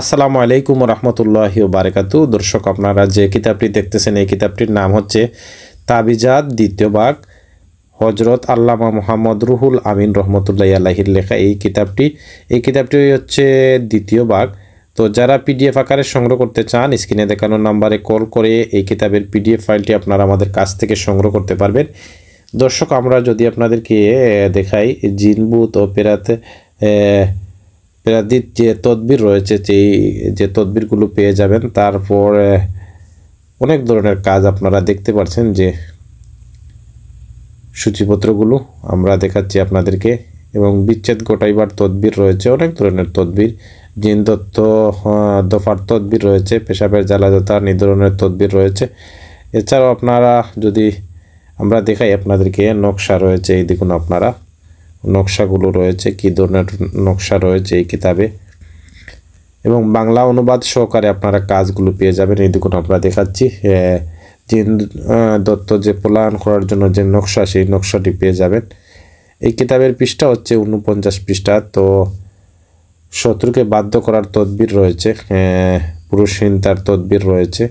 আসসালামু আলাইকুম রহমতুল্লাহি বারাকাতু। দর্শক, আপনারা যে কিতাবটি দেখতেছেন এই কিতাবটির নাম হচ্ছে তাবিজাত দ্বিতীয় ভাগ, হজরত আল্লামা মোহাম্মদ রুহুল আমিন রহমতুল্লাহি আলাইহির লেখা এই কিতাবটি হচ্ছে দ্বিতীয় ভাগ। তো যারা পিডিএফ আকারে সংগ্রহ করতে চান স্ক্রিনে দেখানো নাম্বারে কল করে এই কিতাবের পিডিএফ ফাইলটি আপনারা আমাদের কাছ থেকে সংগ্রহ করতে পারবেন। দর্শক, আমরা যদি আপনাদেরকে দেখাই জিনবুত ও পেরাদিত যে তদবির রয়েছে যে তদবিরগুলো পেয়ে যাবেন, তারপর অনেক ধরনের কাজ আপনারা দেখতে পাচ্ছেন যে সূচিপত্রগুলো আমরা দেখাচ্ছি আপনাদেরকে, এবং বিচ্ছেদ ঘটাইবার তদবির রয়েছে, অনেক ধরনের তদবির, জিন দফার তদবির রয়েছে, পেশাবের জ্বালাজতা নিধনের তদবির রয়েছে। এছাড়াও আপনারা যদি আমরা দেখাই আপনাদেরকে নকশা রয়েছে, এই দেখুন আপনারা নকশাগুলো রয়েছে, কী ধরনের নকশা রয়েছে এই কিতাবে, এবং বাংলা অনুবাদ সহকারে আপনারা কাজগুলো পেয়ে যাবেন। এই দেখুন আমরা দেখাচ্ছি জিন দত্ত যে পলায়ন করার জন্য যে নকশা, সেই নকশাটি পেয়ে যাবেন। এই কিতাবের পৃষ্ঠা হচ্ছে 49 পৃষ্ঠা। তো শত্রুকে বাধ্য করার তদবির রয়েছে, পুরুষহীনতার তদবির রয়েছে।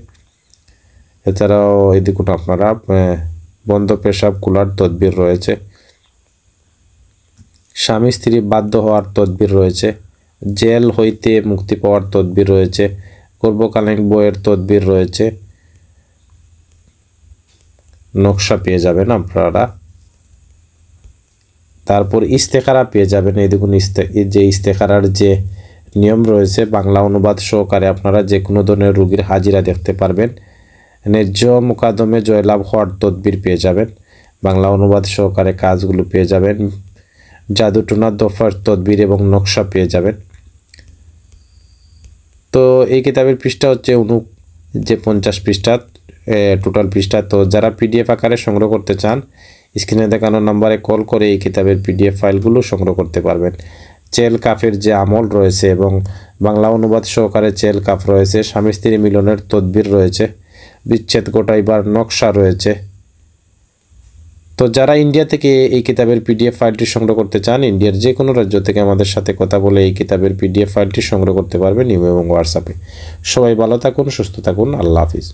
এছাড়াও এই দেখুন আপনারা বন্ধ পেশাব খোলার তদবির রয়েছে, স্বামী স্ত্রী বাধ্য হওয়ার তদবির রয়েছে, জেল হইতে মুক্তি পাওয়ার তদবির রয়েছে, গর্ভকালীন বইয়ের তদবির রয়েছে, নকশা পেয়ে যাবেন আপনারা। তারপর ইস্তেখারা পেয়ে যাবেন। এই দেখুন যে ইস্তেখারার যে নিয়ম রয়েছে বাংলা অনুবাদ সহকারে আপনারা যে কোনো ধরনের রোগীর হাজিরা দেখতে পারবেন। ন্যায্য মোকাদমে জয়লাভ হওয়ার তদবির পেয়ে যাবেন, বাংলা অনুবাদ সহকারে কাজগুলো পেয়ে যাবেন। জাদুটোনা দফার তদবির এবং নকশা পেয়ে যাবেন। তো এই কিতাবের পৃষ্ঠা হচ্ছে 50 পৃষ্ঠা, টোটাল পৃষ্ঠা। তো যারা পিডিএফ আকারে সংগ্রহ করতে চান স্ক্রিনে দেখানো নাম্বারে কল করে এই কিতাবের পিডিএফ ফাইলগুলো সংগ্রহ করতে পারবেন। চেল কাফের যে আমল রয়েছে এবং বাংলা অনুবাদ সহকারে চেল কাফ রয়েছে, স্বামী স্ত্রী মিলনের তদবির রয়েছে, বিচ্ছেদ ঘটাইবার নকশা রয়েছে। তো যারা ইন্ডিয়া থেকে এই কিতাবের পিডিএফ ফাইলটি সংগ্রহ করতে চান ইন্ডিয়ার যে কোনো রাজ্য থেকে আমাদের সাথে কথা বলে এই কিতাবের পিডিএফ ফাইলটি সংগ্রহ করতে পারবেন ইমো এবং হোয়াটসঅ্যাপে। সবাই ভালো থাকুন, সুস্থ থাকুন, আল্লাহ হাফিজ।